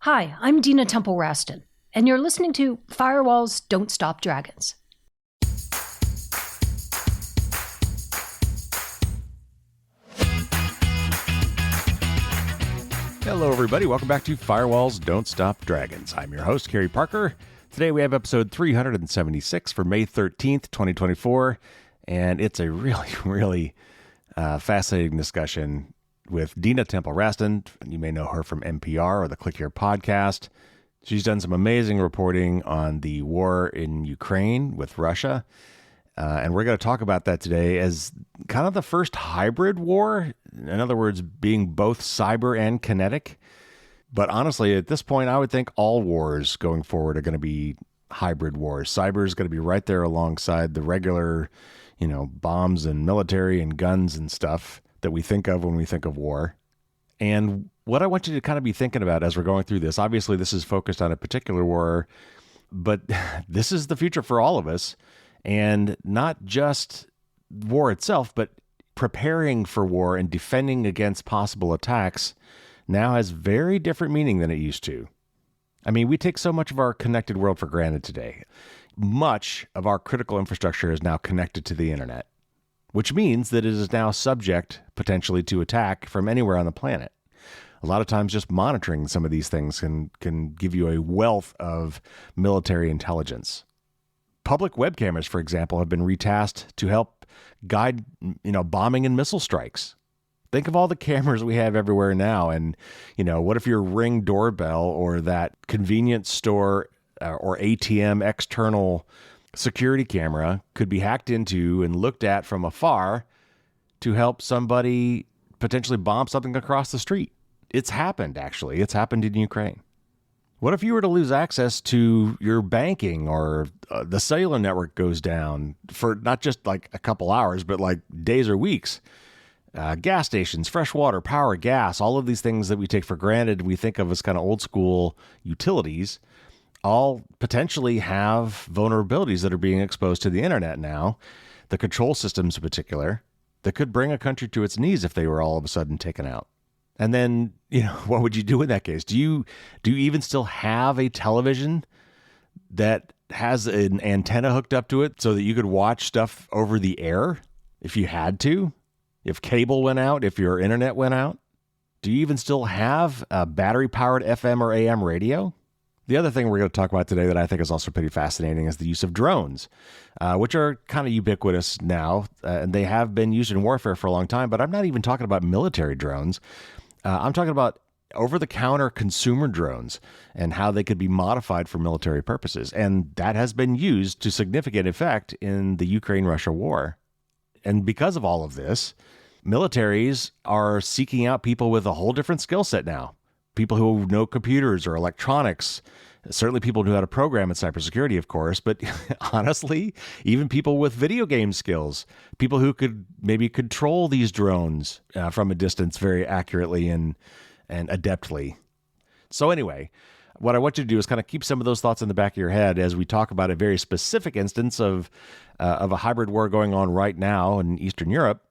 Hi, I'm Dina Temple-Raston, and you're listening to Firewalls Don't Stop Dragons. Hello, everybody. Welcome back to Firewalls Don't Stop Dragons. I'm your host, Kerry Parker. Today we have episode 376 for May 13th, 2024, and it's a really fascinating discussion with Dina Temple-Raston. You may know her from NPR or the Click Here podcast. She's done some amazing reporting on the war in Ukraine with Russia, and we're going to talk about that today as kind of the first hybrid war. In other words, being both cyber and kinetic. But honestly, at this point, I would think all wars going forward are going to be hybrid wars. Cyber is going to be right there alongside the regular, bombs and military and guns and stuff that we think of when we think of war. And what I want you to kind of be thinking about as we're going through this, obviously this is focused on a particular war, but this is the future for all of us. And not just war itself, but preparing for war and defending against possible attacks now has very different meaning than it used to. I mean, we take so much of our connected world for granted today. Much of our critical infrastructure is now connected to the internet, which means that it is now subject potentially to attack from anywhere on the planet. A lot of times just monitoring some of these things can give you a wealth of military intelligence. Public web cameras, for example, have been retasked to help guide, bombing and missile strikes. Think of all the cameras we have everywhere now. And, what if your Ring doorbell or that convenience store or ATM external security camera could be hacked into and looked at from afar to help somebody potentially bomb something across the street? It's happened, actually. It's happened in Ukraine. What if you were to lose access to your banking or the cellular network goes down for not just like a couple hours, but like days or weeks? Gas stations, fresh water, power, gas, all of these things that we take for granted, we think of as kind of old school utilities, all potentially have vulnerabilities that are being exposed to the internet now. The control systems in particular, that could bring a country to its knees if they were all of a sudden taken out. And then, what would you do in that case? Do you even still have a television that has an antenna hooked up to it so that you could watch stuff over the air if you had to? If cable went out, if your internet went out? Do you even still have a battery-powered FM or AM radio? The other thing we're going to talk about today that I think is also pretty fascinating is the use of drones, which are kind of ubiquitous now, and they have been used in warfare for a long time, but I'm not even talking about military drones. I'm talking about over-the-counter consumer drones and how they could be modified for military purposes. And that has been used to significant effect in the Ukraine-Russia war. And because of all of this, militaries are seeking out people with a whole different skill set now. People who know computers or electronics, certainly people who know how to program in cybersecurity, of course, but honestly, even people with video game skills, people who could maybe control these drones from a distance very accurately and adeptly. So anyway, what I want you to do is kind of keep some of those thoughts in the back of your head as we talk about a very specific instance of a hybrid war going on right now in Eastern Europe.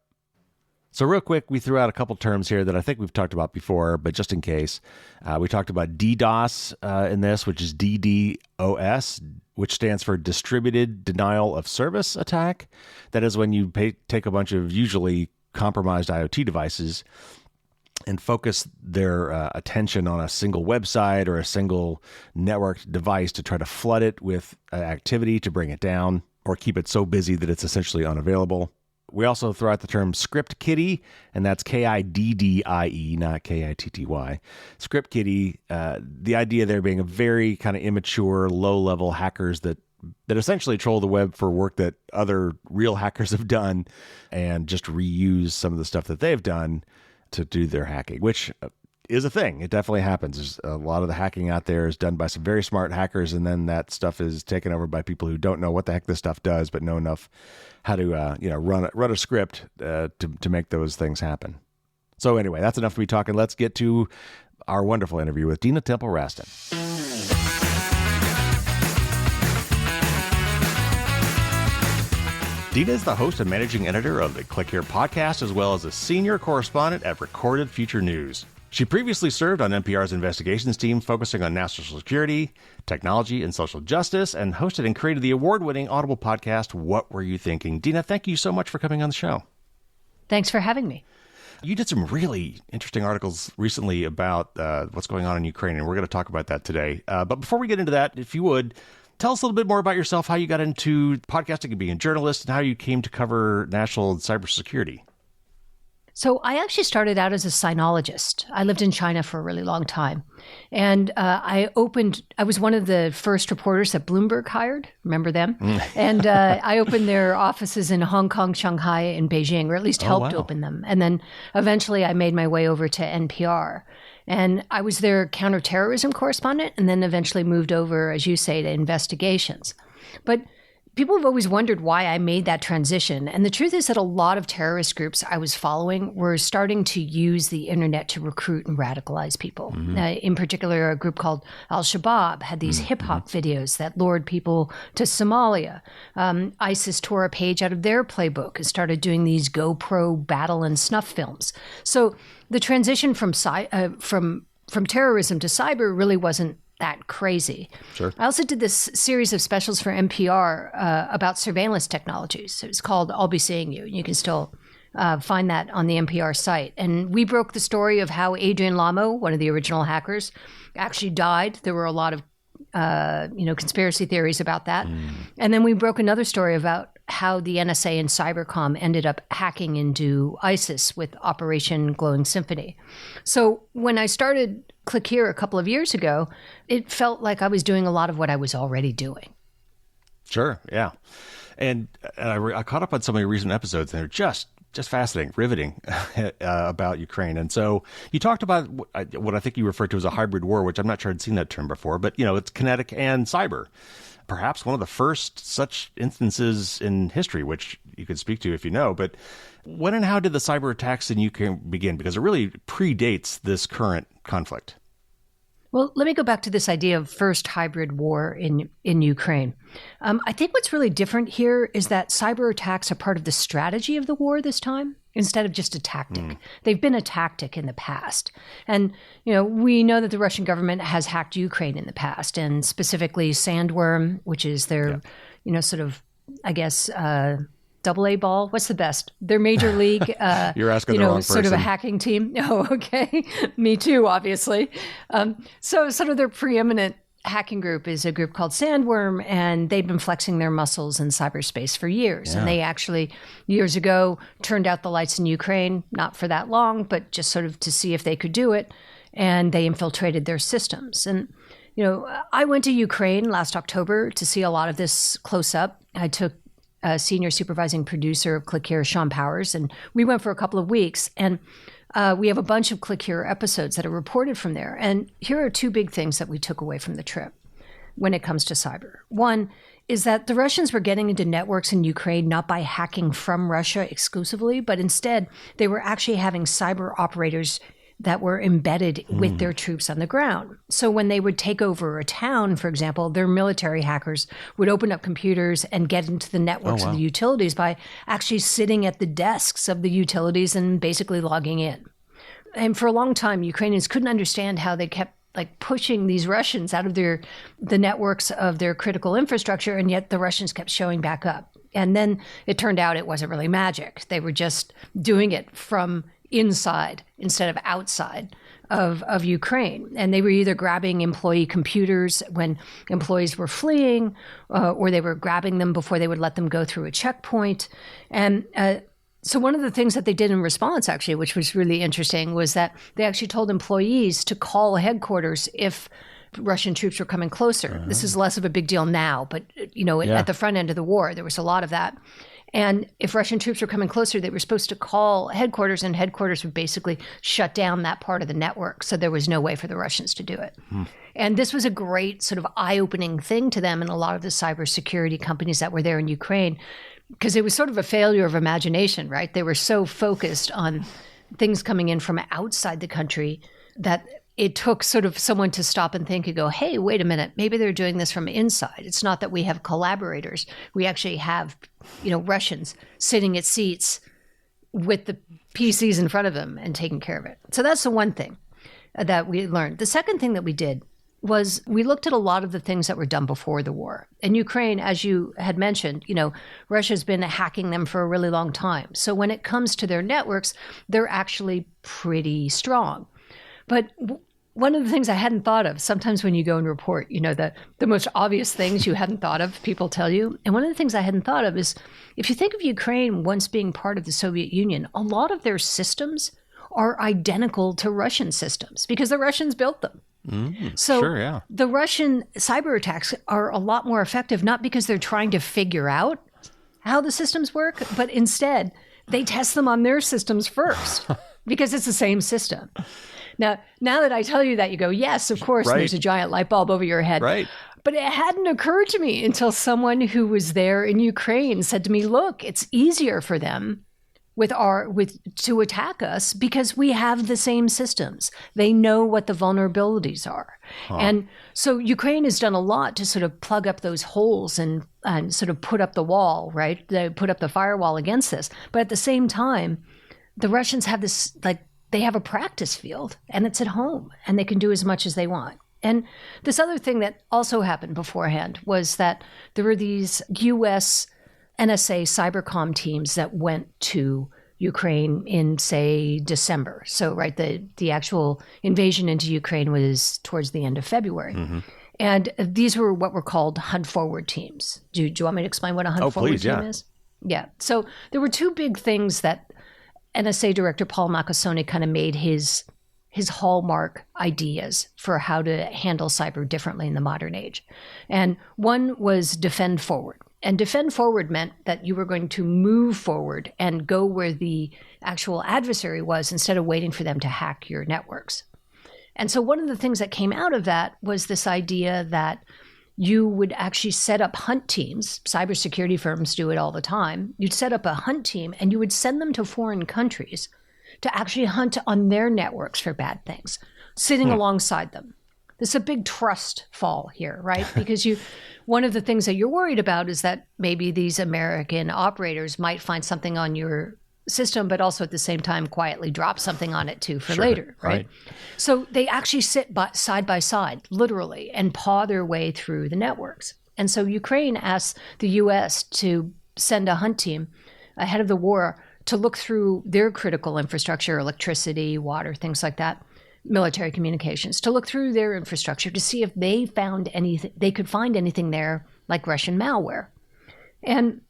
So real quick, we threw out a couple terms here that I think we've talked about before, but just in case, we talked about DDoS in this, which is DDoS, which stands for Distributed Denial of Service Attack. That is when you take a bunch of usually compromised IoT devices and focus their attention on a single website or a single networked device to try to flood it with activity to bring it down or keep it so busy that it's essentially unavailable. We also throw out the term script kiddie, and that's Kiddie, not Kitty. Script kiddie, the idea there being a very kind of immature, low-level hackers that essentially troll the web for work that other real hackers have done and just reuse some of the stuff that they've done to do their hacking, which is a thing. It definitely happens. There's a lot of the hacking out there is done by some very smart hackers, and then that stuff is taken over by people who don't know what the heck this stuff does, but know enough how to run a script to make those things happen. So anyway, that's enough to be talking. Let's get to our wonderful interview with Dina Temple-Raston. Dina is the host and managing editor of the Click Here podcast, as well as a senior correspondent at Recorded Future News. She previously served on NPR's investigations team, focusing on national security, technology, and social justice, and hosted and created the award-winning Audible podcast, What Were You Thinking? Dina, thank you so much for coming on the show. Thanks for having me. You did some really interesting articles recently about what's going on in Ukraine, and we're going to talk about that today. But before we get into that, if you would, tell us a little bit more about yourself, how you got into podcasting and being a journalist, and how you came to cover national cybersecurity. So I actually started out as a sinologist. I lived in China for a really long time. And I was one of the first reporters that Bloomberg hired. Remember them? And I opened their offices in Hong Kong, Shanghai, and Beijing, or at least helped open them. And then eventually I made my way over to NPR. And I was their counterterrorism correspondent, and then eventually moved over, as you say, to investigations. But people have always wondered why I made that transition. And the truth is that a lot of terrorist groups I was following were starting to use the internet to recruit and radicalize people. In particular, a group called Al-Shabaab had these hip-hop videos that lured people to Somalia. ISIS tore a page out of their playbook and started doing these GoPro battle and snuff films. So the transition from terrorism to cyber really wasn't that crazy. Sure. I also did this series of specials for NPR about surveillance technologies. It was called I'll Be Seeing You. You can still find that on the NPR site. And we broke the story of how Adrian Lamo, one of the original hackers, actually died. There were a lot of conspiracy theories about that. And then we broke another story about how the NSA and Cybercom ended up hacking into ISIS with Operation Glowing Symphony. So when I started Click Here a couple of years ago, it felt like I was doing a lot of what I was already doing. Sure, yeah. And I caught up on some of your recent episodes, and they're just fascinating, riveting about Ukraine. And so you talked about what I think you referred to as a hybrid war, which I'm not sure I'd seen that term before, but it's kinetic and cyber. Perhaps one of the first such instances in history, which you could speak to if you know. But when and how did the cyber attacks in Ukraine begin? Because it really predates this current conflict. Well, let me go back to this idea of first hybrid war in Ukraine. I think what's really different here is that cyber attacks are part of the strategy of the war this time, instead of just a tactic. They've been a tactic in the past. And, we know that the Russian government has hacked Ukraine in the past, and specifically Sandworm, which is their, sort of, I guess, double A ball. What's the best? Their major league, You're asking the wrong person. Sort of a hacking team. Oh, okay. Me too, obviously. So sort of their preeminent hacking group is a group called Sandworm, and they've been flexing their muscles in cyberspace for years. Yeah. And they actually, years ago, turned out the lights in Ukraine, not for that long, but just sort of to see if they could do it. And they infiltrated their systems. And, I went to Ukraine last October to see a lot of this close up. I took senior supervising producer of Click Here, Sean Powers, and we went for a couple of weeks. And we have a bunch of Click Here episodes that are reported from there. And here are two big things that we took away from the trip when it comes to cyber. One is that the Russians were getting into networks in Ukraine not by hacking from Russia exclusively, but instead they were actually having cyber operators that were embedded with their troops on the ground. So when they would take over a town, for example, their military hackers would open up computers and get into the networks of the utilities by actually sitting at the desks of the utilities and basically logging in. And for a long time, Ukrainians couldn't understand how they kept pushing these Russians out of the networks of their critical infrastructure, and yet the Russians kept showing back up. And then it turned out it wasn't really magic. They were just doing it from inside instead of outside of Ukraine. And they were either grabbing employee computers when employees were fleeing, or they were grabbing them before they would let them go through a checkpoint. And so one of the things that they did in response, actually, which was really interesting, was that they actually told employees to call headquarters if Russian troops were coming closer. This is less of a big deal now, but at the front end of the war, there was a lot of that. And if Russian troops were coming closer, they were supposed to call headquarters, and headquarters would basically shut down that part of the network. So there was no way for the Russians to do it. And this was a great sort of eye-opening thing to them and a lot of the cybersecurity companies that were there in Ukraine, because it was sort of a failure of imagination, right? They were so focused on things coming in from outside the country that it took sort of someone to stop and think and go, hey, wait a minute, maybe they're doing this from inside. It's not that we have collaborators. We actually have, Russians sitting at seats with the PCs in front of them and taking care of it. So that's the one thing. that we learned. The second thing that we did was we looked at a lot of the things that were done before the war. In Ukraine, as you had mentioned, Russia's been hacking them for a really long time. So when it comes to their networks, they're actually pretty strong. But one of the things I hadn't thought of, sometimes when you go and report, the most obvious things you hadn't thought of, people tell you. And one of the things I hadn't thought of is, if you think of Ukraine once being part of the Soviet Union, a lot of their systems are identical to Russian systems because the Russians built them. So sure, yeah. The Russian cyber attacks are a lot more effective, not because they're trying to figure out how the systems work, but instead they test them on their systems first because it's the same system. Now that I tell you that, you go, yes, of course, Right. There's a giant light bulb over your head. Right. But it hadn't occurred to me until someone who was there in Ukraine said to me, look, it's easier for them to attack us because we have the same systems. They know what the vulnerabilities are. And so Ukraine has done a lot to sort of plug up those holes and sort of put up the wall, right? They put up the firewall against this. But at the same time, the Russians have this, they have a practice field and it's at home and they can do as much as they want. And this other thing that also happened beforehand was that there were these U.S. NSA cybercom teams that went to Ukraine in, say, December. So, right, the actual invasion into Ukraine was towards the end of February. Mm-hmm. And these were what were called hunt forward teams. Do you want me to explain what a hunt forward team is? Yeah. So there were two big things that NSA Director Paul Nakasone kind of made his hallmark ideas for how to handle cyber differently in the modern age. And one was defend forward. And defend forward meant that you were going to move forward and go where the actual adversary was instead of waiting for them to hack your networks. And so one of the things that came out of that was this idea that you would actually set up hunt teams. Cybersecurity firms do it all the time. You'd set up a hunt team and you would send them to foreign countries to actually hunt on their networks for bad things, sitting alongside them. There's a big trust fall here, right? Because one of the things that you're worried about is that maybe these American operators might find something on your system, but also at the same time quietly drop something on it too for later, right? So they actually sit side by side, literally, and paw their way through the networks. And so Ukraine asked the U.S. to send a hunt team ahead of the war to look through their critical infrastructure, electricity, water, things like that, military communications, to look through their infrastructure to see if they found anything, they could find anything there like Russian malware. And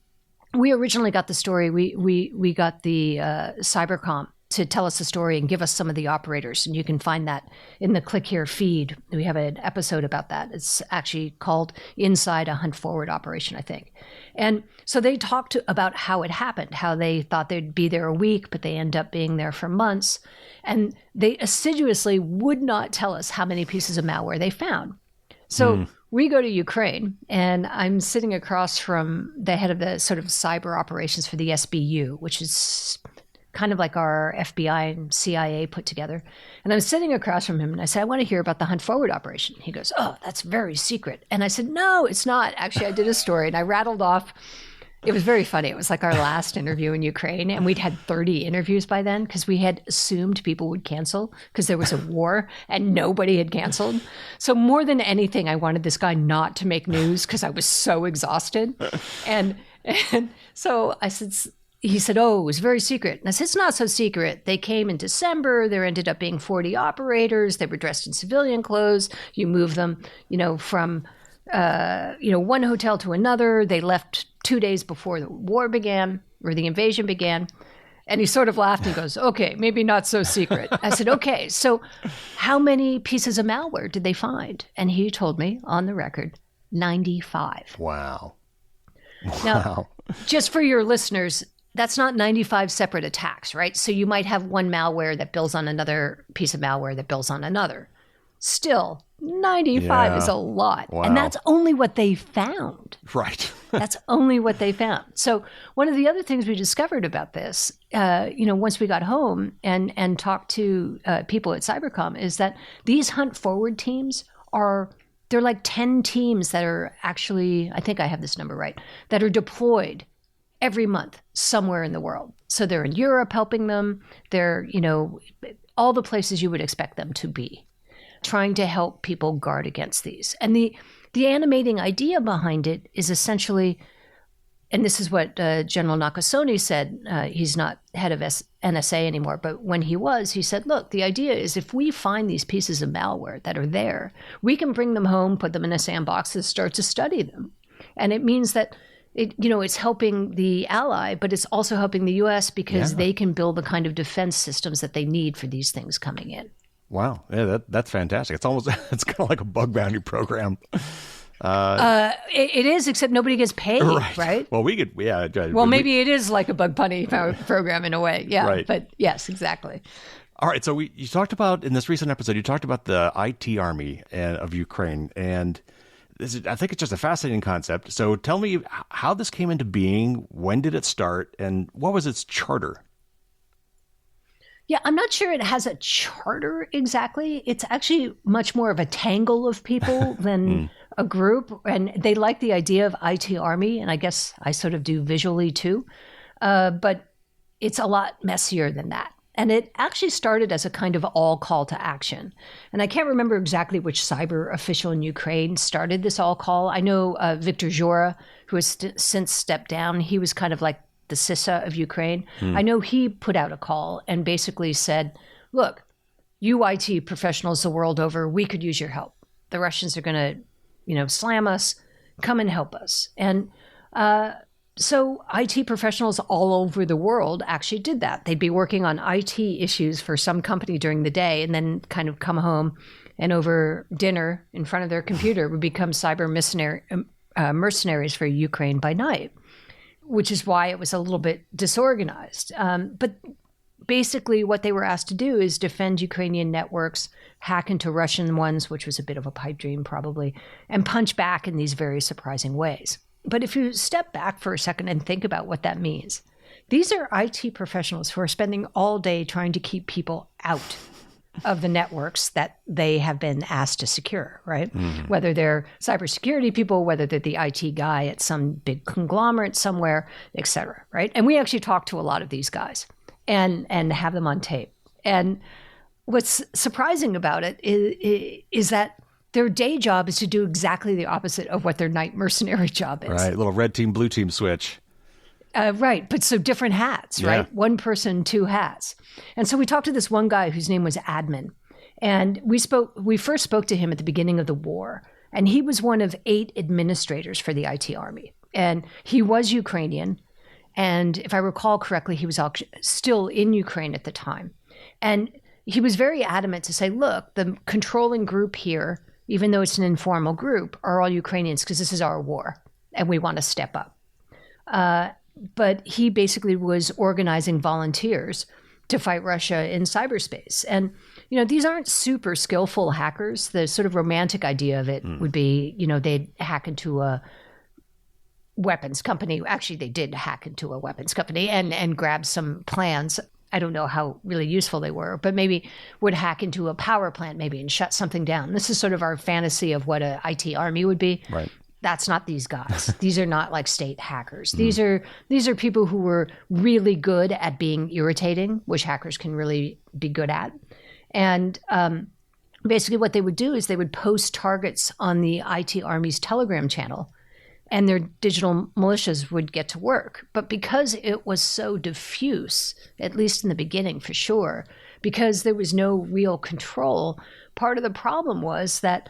we originally got the story, we got the cybercom to tell us the story and give us some of the operators. And you can find that in the Click Here feed. We have an episode about that. It's actually called Inside a Hunt Forward Operation, I think. And so they talked about how it happened, how they thought they'd be there a week, but they end up being there for months. And they assiduously would not tell us how many pieces of malware they found. So we go to Ukraine, and I'm sitting across from the head of the sort of cyber operations for the SBU, which is kind of like our FBI and CIA put together. And I'm sitting across from him, and I said, I want to hear about the hunt forward operation. He goes, oh, that's very secret. And I said, no, it's not. Actually, I did a story, and I rattled off. It was very funny. It was like our last interview in Ukraine, and we'd had 30 interviews by then because we had assumed people would cancel because there was a war and nobody had canceled. So more than anything, I wanted this guy not to make news because I was so exhausted. And so I said, he said, oh, it was very secret. And I said, it's not so secret. They came in December. There ended up being 40 operators. They were dressed in civilian clothes. You move them, from one hotel to another. They left 2 days before the war began or the invasion began. And he sort of laughed and goes, okay, maybe not so secret. I said, okay, so how many pieces of malware did they find? And he told me on the record, 95. Wow. Now, just for your listeners, that's not 95 separate attacks, right? So you might have one malware that builds on another piece of malware that builds on another. Still, 95 is a lot. Wow. And that's only what they found. Right. That's only what they found. So one of the other things we discovered about this, once we got home and talked to people at Cybercom, is that these hunt forward teams they're like 10 teams that are actually, I think I have this number right, that are deployed every month somewhere in the world. So they're in Europe helping them. They're, all the places you would expect them to be, trying to help people guard against these. And the animating idea behind it is essentially, and this is what General Nakasone said, he's not head of NSA anymore, but when he was, he said, look, the idea is if we find these pieces of malware that are there, we can bring them home, put them in a sandbox, and start to study them. And it means that it's helping the ally, but it's also helping the U.S. because they can build the kind of defense systems that they need for these things coming in. Wow. Yeah, that's fantastic. It's kind of like a bug bounty program. It is, except nobody gets paid, right? Well, maybe it is like a bug bounty program in a way. Yeah. Right. But yes, exactly. All right. So you talked about, in this recent episode, you talked about the IT army of Ukraine, and I think it's just a fascinating concept. So tell me how this came into being, when did it start, and what was its charter? Yeah, I'm not sure it has a charter exactly. It's actually much more of a tangle of people than a group. And they like the idea of IT army, and I guess I sort of do visually too. But it's a lot messier than that. And it actually started as a kind of all call to action. And I can't remember exactly which cyber official in Ukraine started this all call. I know Victor Zhora, who has since stepped down. He was kind of like the CISA of Ukraine. I know he put out a call and basically said, look, you IT professionals the world over, we could use your help. The Russians are going to, slam us. Come and help us. And so IT professionals all over the world actually did that. They'd be working on IT issues for some company during the day and then kind of come home and over dinner in front of their computer would become cyber mercenaries for Ukraine by night, which is why it was a little bit disorganized. But basically what they were asked to do is defend Ukrainian networks, hack into Russian ones, which was a bit of a pipe dream probably, and punch back in these very surprising ways. But if you step back for a second and think about what that means, these are IT professionals who are spending all day trying to keep people out of the networks that they have been asked to secure, right? Mm-hmm. Whether they're cybersecurity people, whether they're the IT guy at some big conglomerate somewhere, et cetera, right? And we actually talk to a lot of these guys and have them on tape. And what's surprising about it is that their day job is to do exactly the opposite of what their night mercenary job is. Right, little red team, blue team switch. Right, but so different hats, right? One person, two hats. And so we talked to this one guy whose name was Admin. And we first spoke to him at the beginning of the war. And he was one of 8 administrators for the IT army. And he was Ukrainian. And if I recall correctly, he was still in Ukraine at the time. And he was very adamant to say, look, the controlling group here, even though it's an informal group, are all Ukrainians because this is our war and we want to step up. But he basically was organizing volunteers to fight Russia in cyberspace. And, these aren't super skillful hackers. The sort of romantic idea of it would be, they'd hack into a weapons company. Actually, they did hack into a weapons company and grab some plans. I don't know how really useful they were, but maybe would hack into a power plant maybe and shut something down. This is sort of our fantasy of what a IT army would be. Right. That's not these guys. These are not like state hackers. These are people who were really good at being irritating, which hackers can really be good at. And basically what they would do is they would post targets on the IT Army's Telegram channel, and their digital militias would get to work. But because it was so diffuse, at least in the beginning for sure, because there was no real control, part of the problem was that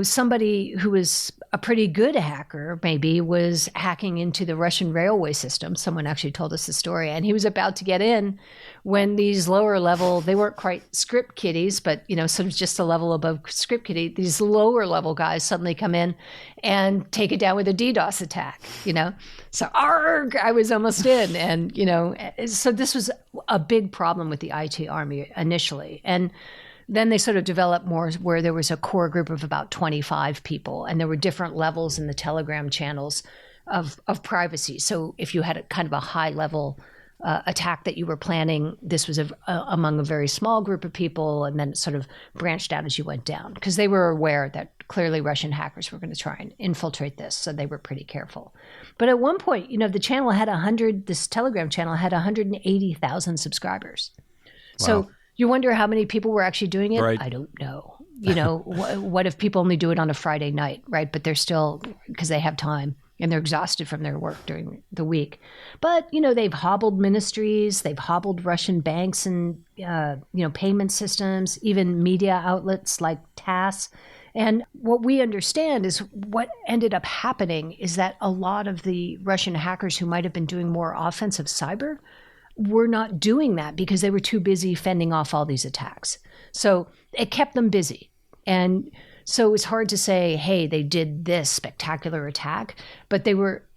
somebody who was a pretty good hacker maybe was hacking into the Russian railway system. Someone actually told us the story, and he was about to get in when these lower level, they weren't quite script kiddies, but sort of just a level above script kiddie, these lower level guys suddenly come in and take it down with a DDoS attack, So arg, I was almost in. And, so this was a big problem with the IT army initially. And then they sort of developed more where there was a core group of about 25 people, and there were different levels in the Telegram channels of privacy. So if you had a kind of a high level attack that you were planning, this was among a very small group of people, and then it sort of branched out as you went down because they were aware that clearly Russian hackers were going to try and infiltrate this, so they were pretty careful. But at one point, the channel had this Telegram channel had 180,000 subscribers. Wow. So You wonder how many people were actually doing it? Right. I don't know. What if people only do it on a Friday night, right? But they're still, because they have time and they're exhausted from their work during the week. But, they've hobbled ministries, they've hobbled Russian banks and, payment systems, even media outlets like TASS. And what we understand is what ended up happening is that a lot of the Russian hackers who might have been doing more offensive cyber were not doing that because they were too busy fending off all these attacks. So it kept them busy. And so it's hard to say, hey, they did this spectacular attack, but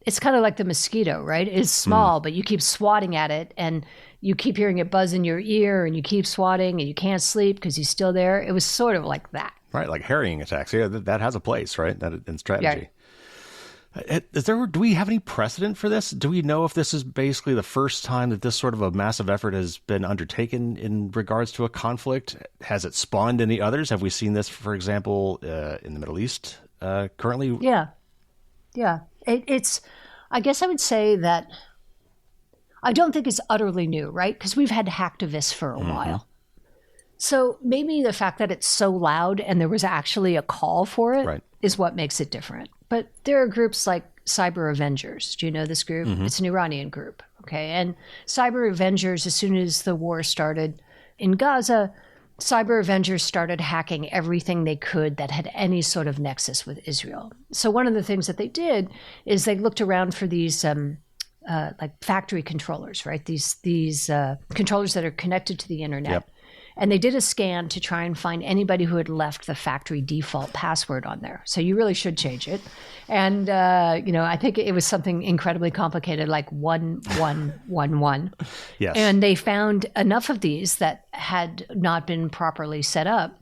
it's kind of like the mosquito, right? It's small, but you keep swatting at it and you keep hearing it buzz in your ear and you keep swatting and you can't sleep because he's still there. It was sort of like that. Right, like harrying attacks. Yeah, that has a place, right? That in strategy. Yeah. Do we have any precedent for this? Do we know if this is basically the first time that this sort of a massive effort has been undertaken in regards to a conflict? Has it spawned any others? Have we seen this, for example, in the Middle East currently? Yeah. It's, I guess I would say that I don't think it's utterly new, right? Because we've had hacktivists for a while. So maybe the fact that it's so loud and there was actually a call for it is what makes it different. But there are groups like Cyber Avengers. Do you know this group? It's an Iranian group. Okay. And Cyber Avengers, as soon as the war started in Gaza, Cyber Avengers started hacking everything they could that had any sort of nexus with Israel. So one of the things that they did is they looked around for these like factory controllers, right? These controllers that are connected to the internet. Yep. And they did a scan to try and find anybody who had left the factory default password on there. So you really should change it. And, I think it was something incredibly complicated, like 1111. Yes. And they found enough of these that had not been properly set up.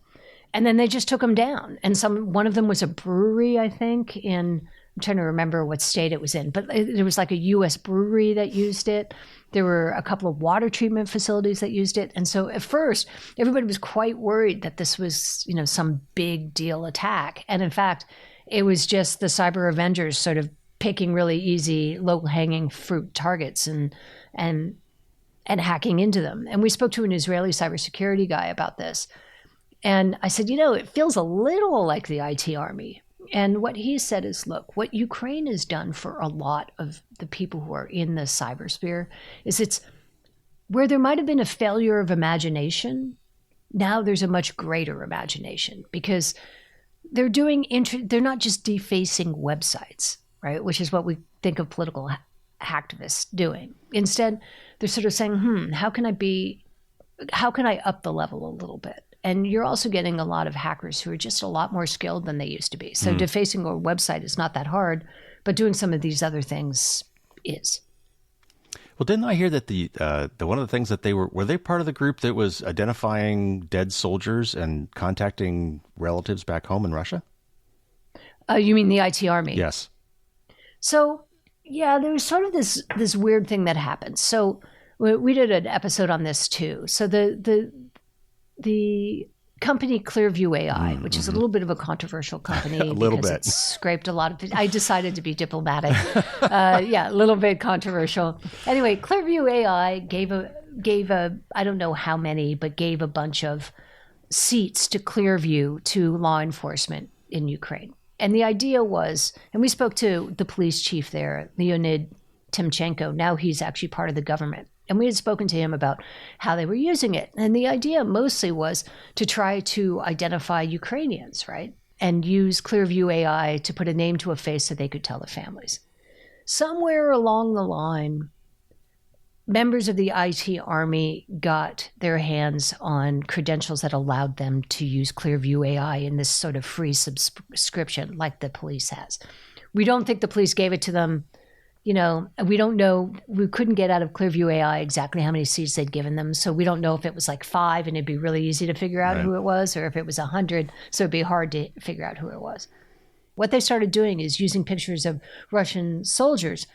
And then they just took them down. And one of them was a brewery, I think, I'm trying to remember what state it was in, but it was like a U.S. brewery that used it. There were a couple of water treatment facilities that used it. And so at first, everybody was quite worried that this was, some big deal attack. And in fact, it was just the Cyber Avengers sort of picking really easy, low-hanging fruit targets and hacking into them. And we spoke to an Israeli cybersecurity guy about this. And I said, it feels a little like the IT army. And what he said is, look, what Ukraine has done for a lot of the people who are in the cybersphere is it's where there might have been a failure of imagination. Now there's a much greater imagination because they're not just defacing websites, right? Which is what we think of political hacktivists doing. Instead, they're sort of saying, how can I up the level a little bit? And you're also getting a lot of hackers who are just a lot more skilled than they used to be. So defacing a website is not that hard, but doing some of these other things is. Well, didn't I hear that the one of the things that were they part of the group that was identifying dead soldiers and contacting relatives back home in Russia? You mean the IT army? Yes. So, yeah, there was sort of this weird thing that happened. So we did an episode on this too. So the company Clearview AI, which is a little bit of a controversial company. A little bit. It's scraped a lot of... I decided to be diplomatic. A little bit controversial. Anyway, Clearview AI gave a I don't know how many, but gave a bunch of seats to Clearview to law enforcement in Ukraine. And the idea was, and we spoke to the police chief there, Leonid Timchenko. Now he's actually part of the government. And we had spoken to him about how they were using it. And the idea mostly was to try to identify Ukrainians, right? And use Clearview AI to put a name to a face so they could tell the families. Somewhere along the line, members of the IT army got their hands on credentials that allowed them to use Clearview AI in this sort of free subscription like the police has. We don't think the police gave it to them. We don't know. We couldn't get out of Clearview AI exactly how many seats they'd given them. So we don't know if it was like 5 and it'd be really easy to figure out who it was, or if it was 100. So it'd be hard to figure out who it was. What they started doing is using pictures of Russian soldiers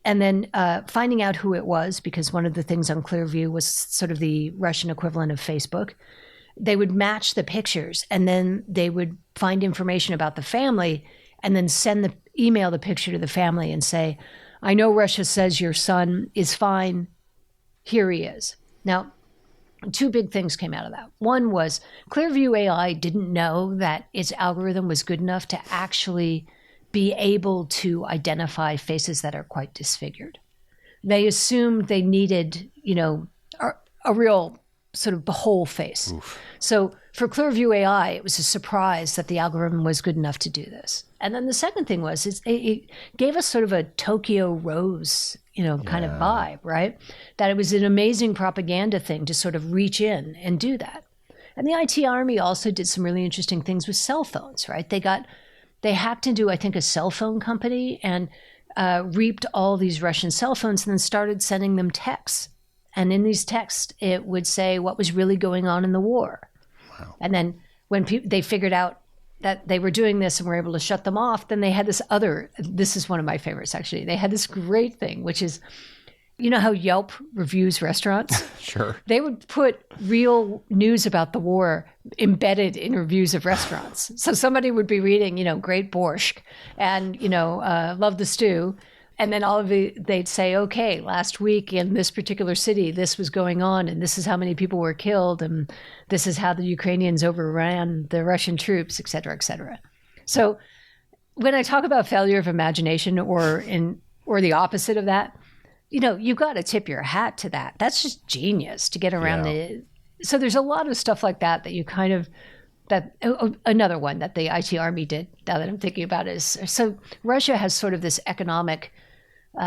and then finding out who it was, because one of the things on Clearview was sort of the Russian equivalent of Facebook. They would match the pictures and then they would find information about the family and then email the picture to the family and say, I know Russia says your son is fine. Here he is. Now, two big things came out of that. One was Clearview AI didn't know that its algorithm was good enough to actually be able to identify faces that are quite disfigured. They assumed they needed, a real sort of the whole face. Oof. So for Clearview AI, it was a surprise that the algorithm was good enough to do this. And then the second thing was it gave us sort of a Tokyo Rose, kind of vibe, right? That it was an amazing propaganda thing to sort of reach in and do that. And the IT Army also did some really interesting things with cell phones, right? They hacked into, I think, a cell phone company and reaped all these Russian cell phones and then started sending them texts. And in these texts, it would say what was really going on in the war. Wow. And then when they figured out that they were doing this and were able to shut them off, then they had this is one of my favorites, actually. They had this great thing, which is, how Yelp reviews restaurants? Sure. They would put real news about the war embedded in reviews of restaurants. So somebody would be reading, great borscht and, love the stew. And then they'd say, okay, last week in this particular city, this was going on, and this is how many people were killed, and this is how the Ukrainians overran the Russian troops, et cetera, et cetera. So when I talk about failure of imagination or the opposite of that, you've got to tip your hat to that. That's just genius to get around So there's a lot of stuff like that you kind of, another one that the IT Army did, now that I'm thinking about is, so Russia has sort of this economic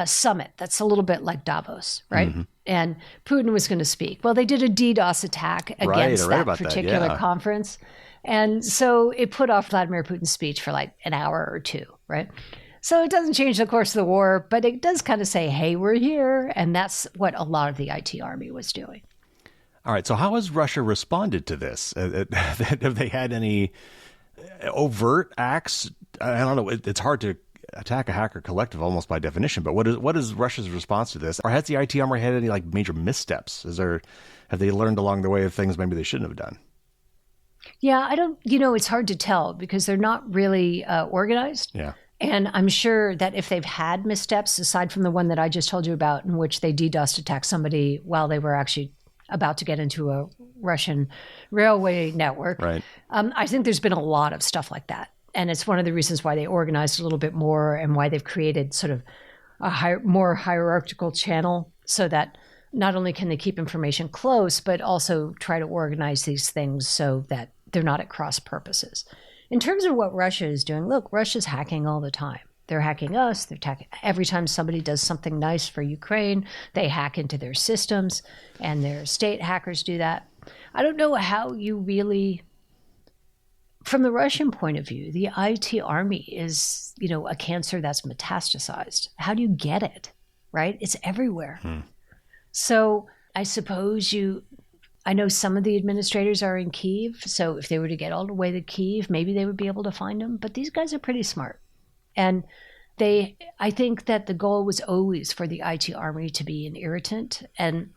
summit that's a little bit like Davos, right? Mm-hmm. And Putin was going to speak. Well, they did a DDoS attack against that particular conference. And so it put off Vladimir Putin's speech for like an hour or two, right? So it doesn't change the course of the war, but it does kind of say, hey, we're here. And that's what a lot of the IT Army was doing. All right. So how has Russia responded to this? Have they had any overt acts? I don't know. It's hard to attack a hacker collective almost by definition, but what is Russia's response to this? Or has the IT Army had any major missteps? Have they learned along the way of things maybe they shouldn't have done? Yeah, I don't, it's hard to tell because they're not really organized. Yeah. And I'm sure that if they've had missteps, aside from the one that I just told you about, in which they DDoS attacked somebody while they were actually about to get into a Russian railway network, right. I think there's been a lot of stuff like that. And it's one of the reasons why they organized a little bit more and why they've created sort of a more hierarchical channel so that not only can they keep information close, but also try to organize these things so that they're not at cross purposes. In terms of what Russia is doing, look, Russia's hacking all the time. They're hacking us. Every time somebody does something nice for Ukraine, they hack into their systems, and their state hackers do that. I don't know how you really, from the Russian point of view, the IT Army is, a cancer that's metastasized. How do you get it, right? It's everywhere. So I suppose I know some of the administrators are in Kyiv, so if they were to get all the way to Kyiv, maybe they would be able to find them. But these guys are pretty smart. And I think that the goal was always for the IT Army to be an irritant. And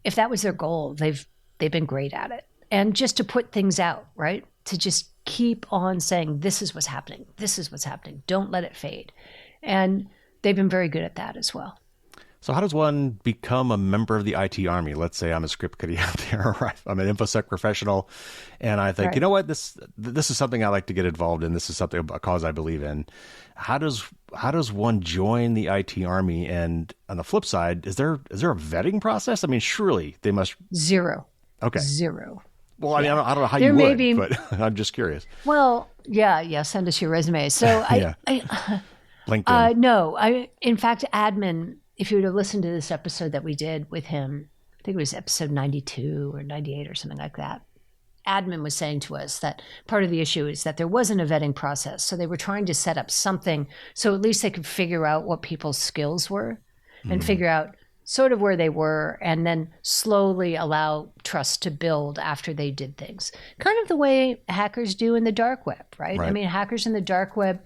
if that was their goal, they've been great at it. And just to put things out, right? To just keep on saying, this is what's happening. This is what's happening. Don't let it fade. And they've been very good at that as well. So how does one become a member of the IT Army? Let's say I'm a script kiddie out there, or I'm an InfoSec professional, and I think, you know what, this is something I like to get involved in. This is a cause I believe in. How does one join the IT Army? And on the flip side, is there a vetting process? I mean, surely they must. Zero. Okay. Zero. Well, I mean, I don't know how you would, but I'm just curious. Well, yeah. Send us your resume. So LinkedIn. In fact, admin. If you would have listened to this episode that we did with him, I think it was episode 92 or 98 or something like that. Admin was saying to us that part of the issue is that there wasn't a vetting process. So they were trying to set up something so at least they could figure out what people's skills were and figure out sort of where they were and then slowly allow trust to build after they did things. Kind of the way hackers do in the dark web, right? I mean, hackers in the dark web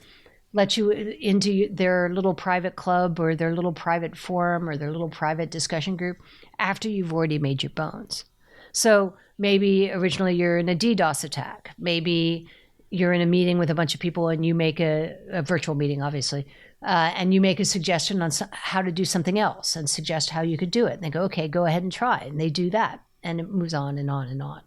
let you into their little private club or their little private forum or their little private discussion group after you've already made your bones. So maybe originally you're in a DDoS attack. Maybe you're in a meeting with a bunch of people and you make a virtual meeting, obviously, and you make a suggestion on how to do something else and suggest how you could do it. And they go, okay, go ahead and try. And they do that. and it moves on and on and on.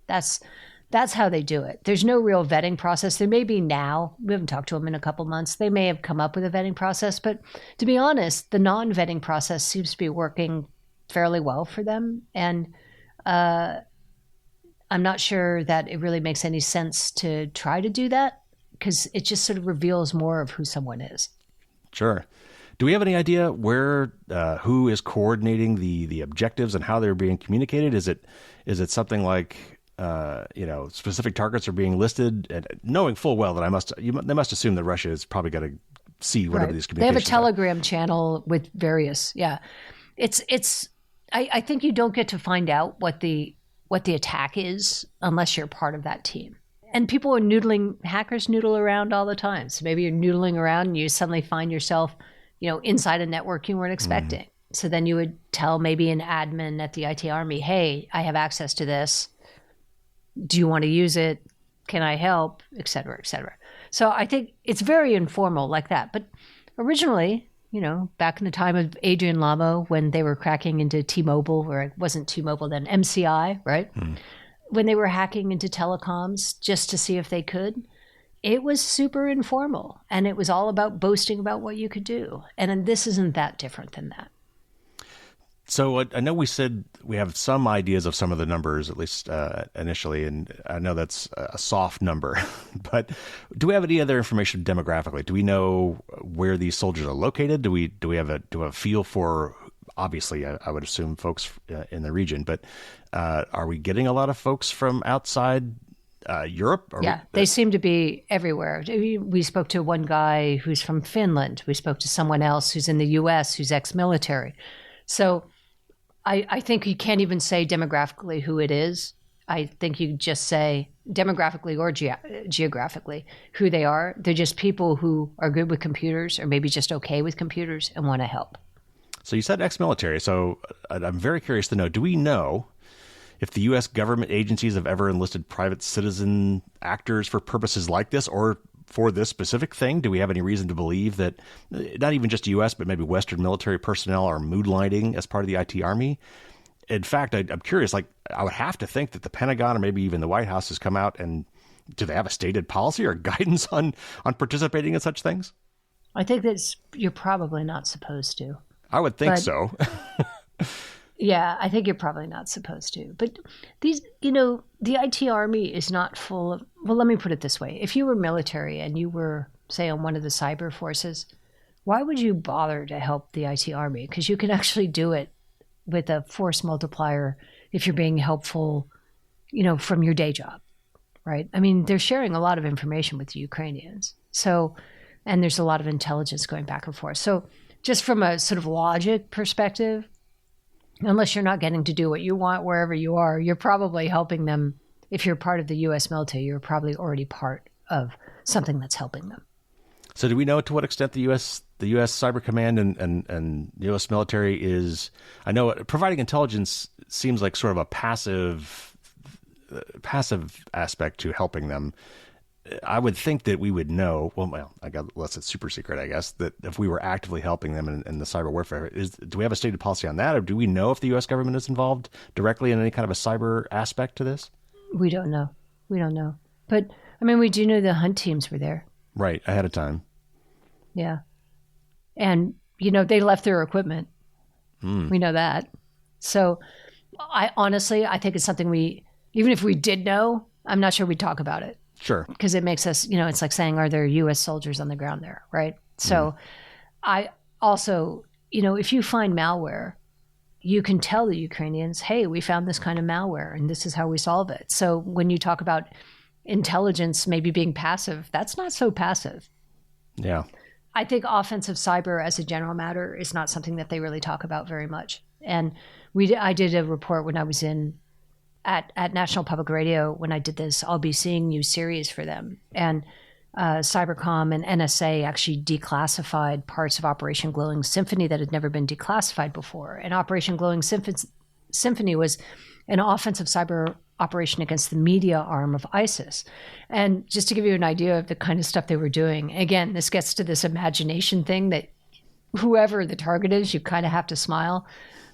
That's how they do it. There's no real vetting process. There may be now. We haven't talked to them in a couple months. They may have come up with a vetting process, but to be honest, the non-vetting process seems to be working fairly well for them. And I'm not sure that it really makes any sense to try to do that, because it just sort of reveals more of who someone is. Sure. Do we have any idea where, who is coordinating the objectives and how they're being communicated? Is it something like, specific targets are being listed, and knowing full well that they must assume that Russia has probably got to see whatever these communications They have a Telegram channel with various, I think you don't get to find out what the attack is unless you're part of that team. And people are hackers noodle around all the time. So maybe you're noodling around and you suddenly find yourself, inside a network you weren't expecting. So then you would tell maybe an admin at the IT Army, hey, I have access to this. Do you want to use it? Can I help? Et cetera, et cetera. So I think it's very informal like that. But originally, back in the time of Adrian Lamo, when they were cracking into T-Mobile, or it wasn't T-Mobile then, MCI, right? When they were hacking into telecoms just to see if they could, it was super informal. And it was all about boasting about what you could do. And this isn't that different than that. So I know we said we have some ideas of some of the numbers, at least initially, and I know that's a soft number. But do we have any other information demographically? Do we know where these soldiers are located? Do we have a feel for? Obviously, I would assume folks in the region, but are we getting a lot of folks from outside Europe? They seem to be everywhere. We spoke to one guy who's from Finland. We spoke to someone else who's in the U.S. who's ex-military. So I think you can't even say demographically who it is. I think you just say demographically or geographically who they are. They're just people who are good with computers, or maybe just okay with computers and want to help. So you said ex-military. So I'm very curious to know, do we know if the U.S. government agencies have ever enlisted private citizen actors for purposes like this, or for this specific thing? Do we have any reason to believe that not even just U.S., but maybe Western military personnel are moonlighting as part of the IT Army? In fact, I'm curious, I would have to think that the Pentagon or maybe even the White House has come out, and do they have a stated policy or guidance on participating in such things? I think that you're probably not supposed to. I would think so. Yeah, I think you're probably not supposed to. But these, the IT Army is not full of, well, let me put it this way. If you were military and you were, say, on one of the cyber forces, why would you bother to help the IT Army? Because you can actually do it with a force multiplier if you're being helpful, from your day job, right? I mean, they're sharing a lot of information with the Ukrainians. So, and there's a lot of intelligence going back and forth. So just from a sort of logic perspective, unless you're not getting to do what you want wherever you are, you're probably helping them. If you're part of the U.S. military, you're probably already part of something that's helping them. So do we know to what extent the U.S. Cyber Command and the U.S. military is, I know providing intelligence seems like sort of a passive aspect to helping them. I would think that we would know, unless it's super secret, I guess, that if we were actively helping them in the cyber warfare, do we have a stated policy on that? Or do we know if the U.S. government is involved directly in any kind of a cyber aspect to this? We don't know. But, we do know the hunt teams were there. Right, ahead of time. Yeah. And, they left their equipment. We know that. So, I think it's something even if we did know, I'm not sure we'd talk about it. Sure. Because it makes us, it's like saying, are there U.S. soldiers on the ground there, right? So I also, if you find malware, you can tell the Ukrainians, hey, we found this kind of malware and this is how we solve it. So when you talk about intelligence maybe being passive, that's not so passive. Yeah. I think offensive cyber as a general matter is not something that they really talk about very much. And I did a report when I was at National Public Radio when I did this I'll Be Seeing You series for them. And Cybercom and NSA actually declassified parts of Operation Glowing Symphony that had never been declassified before. And Operation Glowing Symphony was an offensive cyber operation against the media arm of ISIS. And just to give you an idea of the kind of stuff they were doing, again, this gets to this imagination thing that whoever the target is, you kind of have to smile.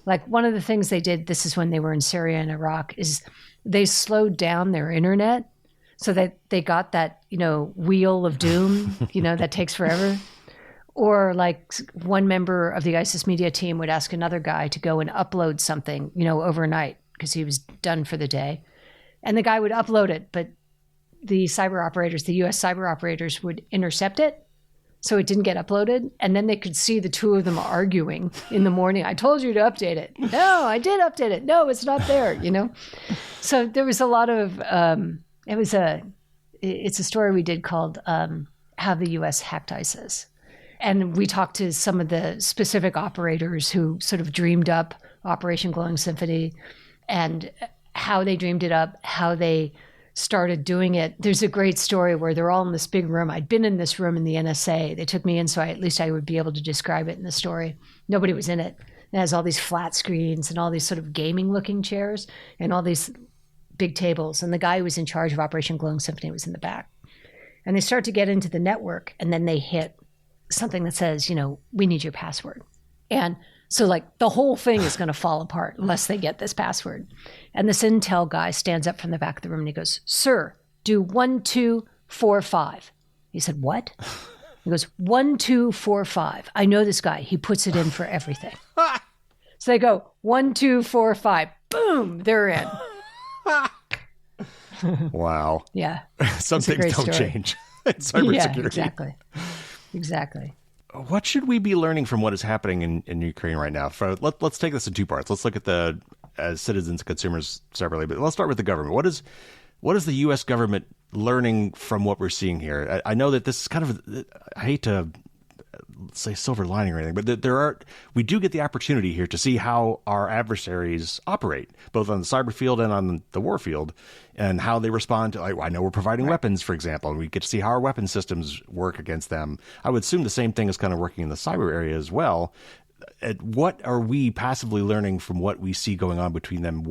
Like one of the things they did, this is when they were in Syria and Iraq, is they slowed down their internet so that they got that, wheel of doom, that takes forever. Or like one member of the ISIS media team would ask another guy to go and upload something, overnight because he was done for the day. And the guy would upload it, but the US cyber operators would intercept it. So it didn't get uploaded. And then they could see the two of them arguing in the morning. I told you to update it. No, I did update it. No, it's not there, So there was a lot of, it's a story we did called How the US Hacked ISIS. And we talked to some of the specific operators who sort of dreamed up Operation Glowing Symphony and how they dreamed it up, how they started doing it. There's a great story where they're all in this big room. I'd been in this room in the NSA. They took me in so at least I would be able to describe it in the story. Nobody was in it. It has all these flat screens and all these sort of gaming looking chairs and all these big tables. And the guy who was in charge of Operation Glowing Symphony was in the back. And they start to get into the network and then they hit something that says, we need your password. And so like the whole thing is going to fall apart unless they get this password. And this intel guy stands up from the back of the room and he goes, "Sir, do 1245." He said, "What?" He goes, 1245. I know this guy. He puts it in for everything. So they go, 1245. Boom, they're in. Wow. Yeah. Some things don't change in cybersecurity. Yeah, exactly. What should we be learning from what is happening in Ukraine right now? Let's take this in two parts. Let's look at the as citizens and consumers separately, but let's start with the government. What is the U.S. government learning from what we're seeing here? I know that this is kind of, I hate to say silver lining or anything, but we do get the opportunity here to see how our adversaries operate, both on the cyber field and on the war field, and how they respond to, I know we're providing weapons, for example, and we get to see how our weapon systems work against them. I would assume the same thing is kind of working in the cyber area as well. What are we passively learning from what we see going on between them?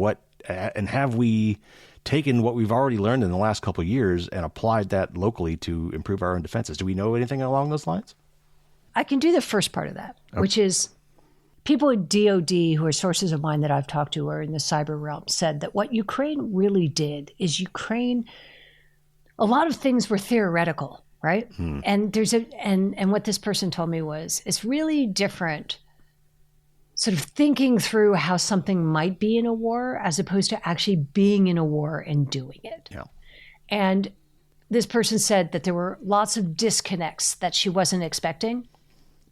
And have we taken what we've already learned in the last couple of years and applied that locally to improve our own defenses? Do we know anything along those lines? I can do the first part of that, which is people at DOD, who are sources of mine that I've talked to, or in the cyber realm, said that what Ukraine really did is a lot of things were theoretical, right? And and what this person told me was, it's really different sort of thinking through how something might be in a war as opposed to actually being in a war and doing it. Yeah. And this person said that there were lots of disconnects that she wasn't expecting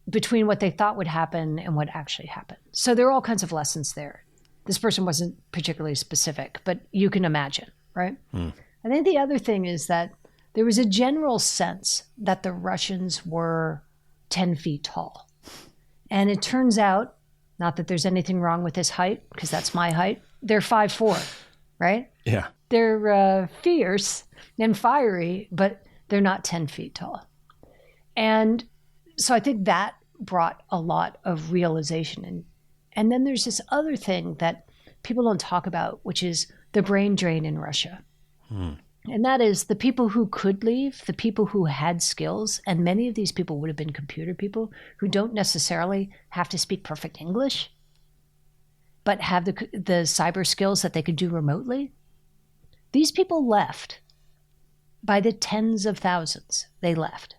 between what they thought would happen and what actually happened. So there are all kinds of lessons there. This person wasn't particularly specific, but you can imagine, right? I think the other thing is that there was a general sense that the Russians were 10 feet tall. And it turns out, not that there's anything wrong with this height, because that's my height, they're 5'4", right? Yeah. They're fierce and fiery, but they're not 10 feet tall. And so I think that brought a lot of realization. And then there's this other thing that people don't talk about, which is the brain drain in Russia. And that is the people who could leave, the people who had skills, and many of these people would have been computer people who don't necessarily have to speak perfect English, but have the cyber skills that they could do remotely. These people left by the tens of thousands. They left.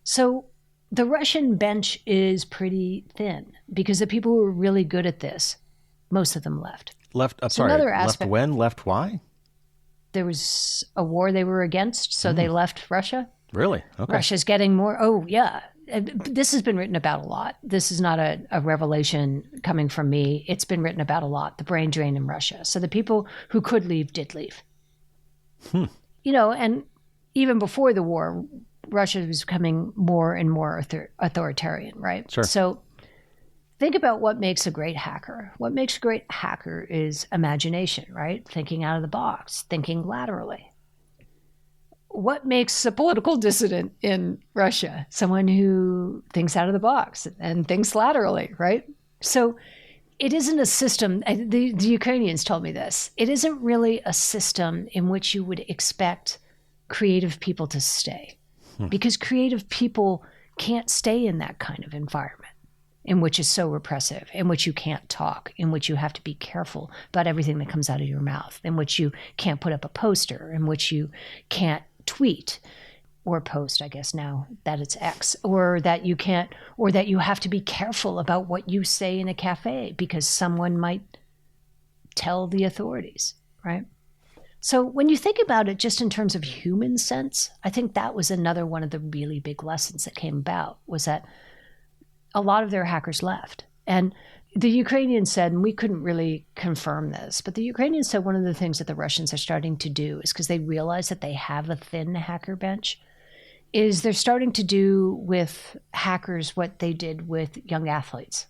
So the Russian bench is pretty thin because the people who were really good at this, most of them left. Left when? Left why? There was a war they were against, so they left Russia. Really? Okay. Russia's getting more. Oh, yeah. This has been written about a lot. This is not a revelation coming from me. It's been written about a lot, the brain drain in Russia. So the people who could leave did leave. And even before the war, Russia was becoming more and more authoritarian, right? Sure. So think about what makes a great hacker. What makes a great hacker is imagination, right? Thinking out of the box, thinking laterally. What makes a political dissident in Russia? Someone who thinks out of the box and thinks laterally, right? So it isn't a system. The Ukrainians told me this. It isn't really a system in which you would expect creative people to stay. Because creative people can't stay in that kind of environment. in which is so repressive, in which you can't talk, in which you have to be careful about everything that comes out of your mouth, in which you can't put up a poster, in which you can't tweet or post, I guess now that it's X, or that you can't, or that you have to be careful about what you say in a cafe because someone might tell the authorities, right? So when you think about it just in terms of human sense, I think that was another one of the really big lessons that came about, was that a lot of their hackers left. And the Ukrainians said, and we couldn't really confirm this, but the Ukrainians said one of the things that the Russians are starting to do is, because they realize that they have a thin hacker bench, is they're starting to do with hackers what they did with young athletes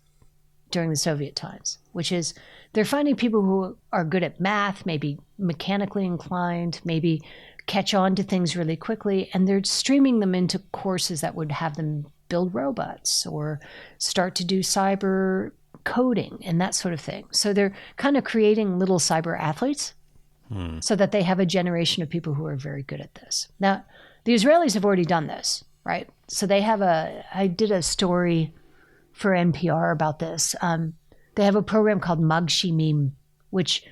during the Soviet times, which is they're finding people who are good at math, maybe mechanically inclined, maybe catch on to things really quickly, and they're streaming them into courses that would have them build robots or start to do cyber coding and that sort of thing. So they're kind of creating little cyber athletes so that they have a generation of people who are very good at this. Now, the Israelis have already done this, right? So they have I did a story for NPR about this. They have a program called Magshimim, which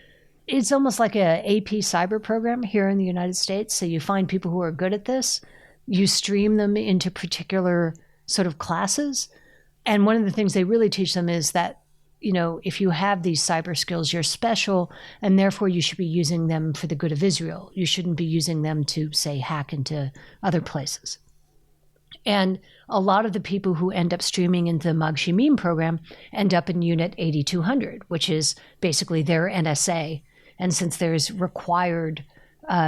is almost like a AP cyber program here in the United States. So you find people who are good at this, you stream them into particular sort of classes. And one of the things they really teach them is that, you know, if you have these cyber skills, you're special, and therefore you should be using them for the good of Israel. You shouldn't be using them to, say, hack into other places. And a lot of the people who end up streaming into the Magshimim program end up in Unit 8200, which is basically their NSA. And since there's required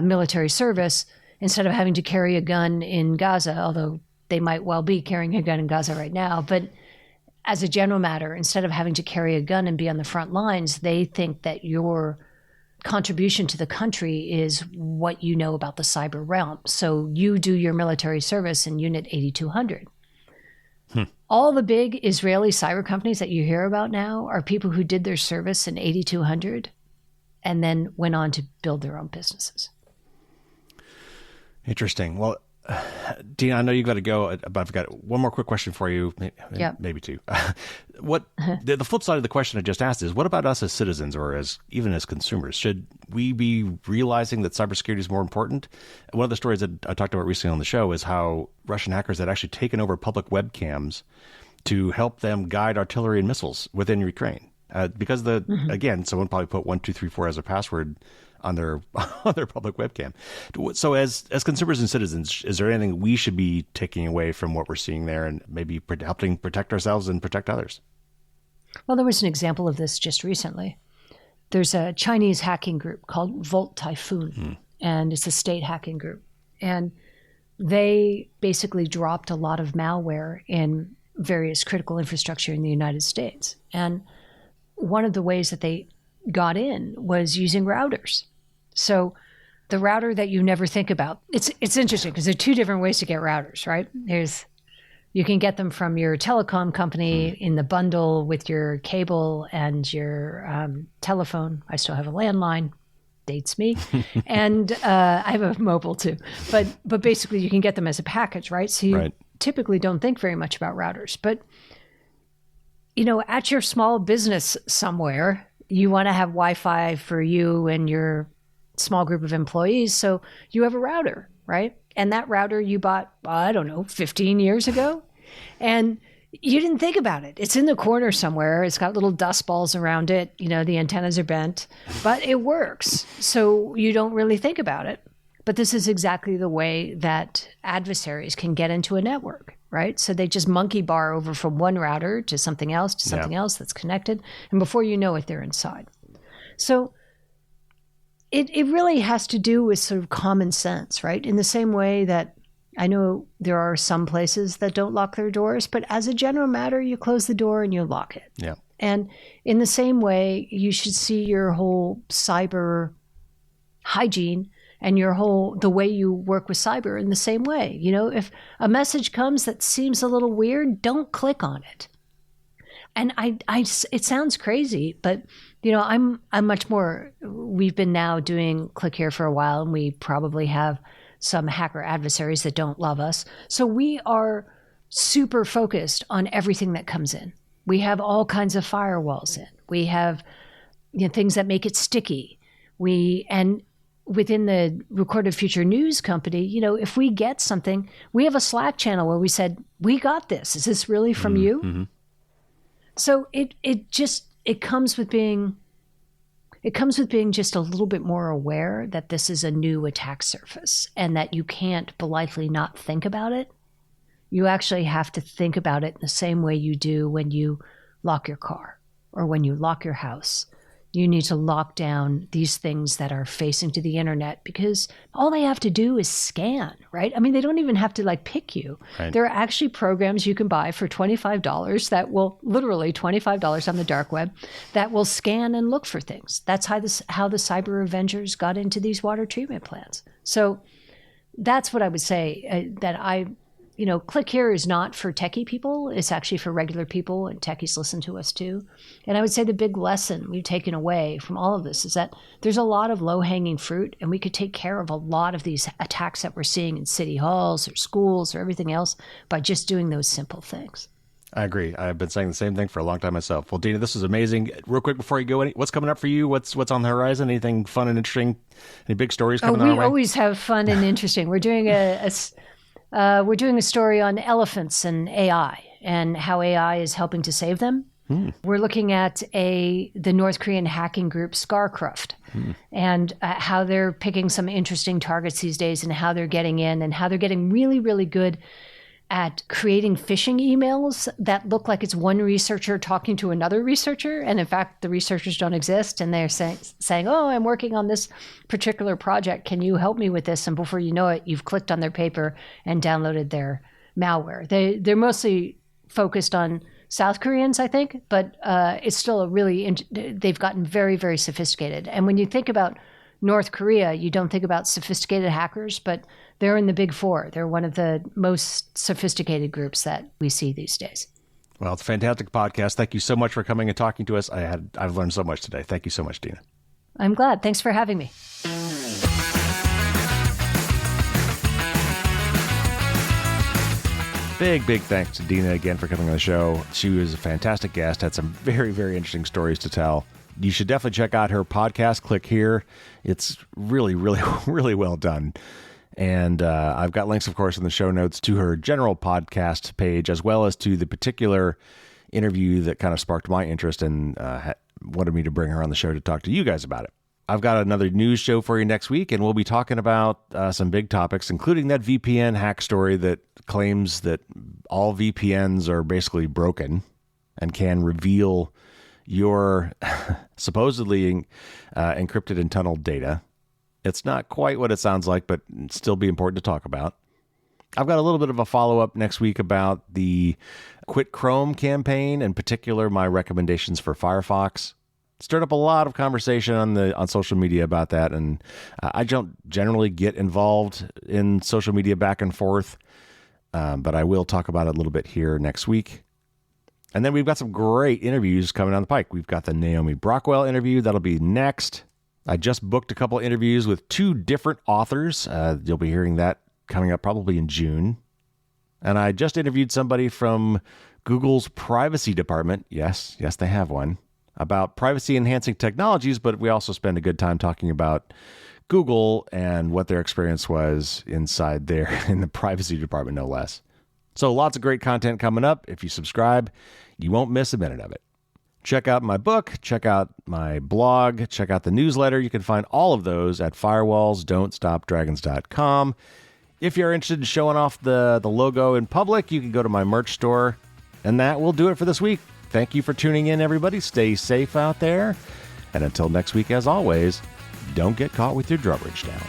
military service, instead of having to carry a gun in Gaza, although they might well be carrying a gun in Gaza right now, but as a general matter, instead of having to carry a gun and be on the front lines, they think that your contribution to the country is what you know about the cyber realm. So you do your military service in Unit 8200. All the big Israeli cyber companies that you hear about now are people who did their service in 8200 and then went on to build their own businesses. Interesting. Well, Dina, I know you've got to go, but I've got one more quick question for you, maybe two. The flip side of the question I just asked is, what about us as citizens or even as consumers? Should we be realizing that cybersecurity is more important? One of the stories that I talked about recently on the show is how Russian hackers had actually taken over public webcams to help them guide artillery and missiles within Ukraine. Because again, someone probably put 1234 as a password on their public webcam. So as consumers and citizens, is there anything we should be taking away from what we're seeing there and maybe helping protect ourselves and protect others? Well, there was an example of this just recently. There's a Chinese hacking group called Volt Typhoon, and it's a state hacking group. And they basically dropped a lot of malware in various critical infrastructure in the United States. And one of the ways that they got in was using routers. So the router that you never think about, it's interesting because there are two different ways to get routers, right? You can get them from your telecom company in the bundle with your cable and your telephone. I still have a landline, dates me. And I have a mobile too. But basically you can get them as a package, right? So you typically don't think very much about routers. But, you know, at your small business somewhere, you want to have Wi-Fi for you and your small group of employees. So you have a router, right? And that router you bought, I don't know, 15 years ago. And you didn't think about it. It's in the corner somewhere. It's got little dust balls around it. You know, the antennas are bent, but it works. So you don't really think about it. But this is exactly the way that adversaries can get into a network, right? So they just monkey bar over from one router to something else that's connected. And before you know it, they're inside. So it really has to do with sort of common sense, right? In the same way that I know there are some places that don't lock their doors, but as a general matter, you close the door and you lock it. Yeah. And in the same way, you should see your whole cyber hygiene and the way you work with cyber in the same way. You know, if a message comes that seems a little weird, don't click on it. And it sounds crazy, but you know, I'm much more, we've been now doing Click Here for a while, and we probably have some hacker adversaries that don't love us. So we are super focused on everything that comes in. We have all kinds of firewalls in. We have things that make it sticky. And within the Recorded Future News company, if we get something, we have a Slack channel where we said, we got this. Is this really from you? Mm-hmm. So it comes with being just a little bit more aware that this is a new attack surface and that you can't politely not think about it. You actually have to think about it in the same way you do when you lock your car or when you lock your house. You need to lock down these things that are facing to the internet because all they have to do is scan, right? I mean, they don't even have to pick you. Right. There are actually programs you can buy for $25 that will literally $25 on the dark web that will scan and look for things. That's how the cyber avengers got into these water treatment plants. So that's what I would say Click Here is not for techie people. It's actually for regular people, and techies listen to us too. And I would say the big lesson we've taken away from all of this is that there's a lot of low-hanging fruit, and we could take care of a lot of these attacks that we're seeing in city halls or schools or everything else by just doing those simple things. I agree. I've been saying the same thing for a long time myself. Well, Dina, this was amazing. Real quick before you go, what's coming up for you? What's on the horizon? Anything fun and interesting? Any big stories coming our way? We always have fun and interesting. We're doing we're doing a story on elephants and AI and how AI is helping to save them. We're looking at the North Korean hacking group Scarcraft and how they're picking some interesting targets these days and how they're getting in and how they're getting really, really good at creating phishing emails that look like it's one researcher talking to another researcher. And in fact, the researchers don't exist. And they're saying, oh, I'm working on this particular project. Can you help me with this? And before you know it, you've clicked on their paper and downloaded their malware. They're mostly focused on South Koreans, I think, but it's still they've gotten very, very sophisticated. And when you think about North Korea, you don't think about sophisticated hackers, but they're in the big four. They're one of the most sophisticated groups that we see these days. Well, it's a fantastic podcast. Thank you so much for coming and talking to us. I've learned so much today. Thank you so much, Dina. I'm glad. Thanks for having me. Big thanks to Dina again for coming on the show. She was a fantastic guest, had some very, very interesting stories to tell. You should definitely check out her podcast, Click Here. It's really, really, really well done. And I've got links, of course, in the show notes to her general podcast page, as well as to the particular interview that kind of sparked my interest and wanted me to bring her on the show to talk to you guys about it. I've got another news show for you next week, and we'll be talking about some big topics, including that VPN hack story that claims that all VPNs are basically broken and can reveal your supposedly encrypted and tunneled data. It's not quite what it sounds like, but still be important to talk about. I've got a little bit of a follow-up next week about the Quit Chrome campaign, in particular my recommendations for Firefox. Stirred up a lot of conversation on social media about that, and I don't generally get involved in social media back and forth, but I will talk about it a little bit here next week. And then we've got some great interviews coming down the pike. We've got the Naomi Brockwell interview. That'll be next. I just booked a couple interviews with 2 different authors. You'll be hearing that coming up probably in June. And I just interviewed somebody from Google's privacy department. Yes, they have one. About privacy-enhancing technologies, but we also spend a good time talking about Google and what their experience was inside there in the privacy department, no less. So lots of great content coming up. If you subscribe, you won't miss a minute of it. Check out my book, check out my blog, check out the newsletter. You can find all of those at firewallsdon'tstopdragons.com. If you're interested in showing off the logo in public, you can go to my merch store. And that will do it for this week. Thank you for tuning in, everybody. Stay safe out there. And until next week, as always, don't get caught with your drawbridge down.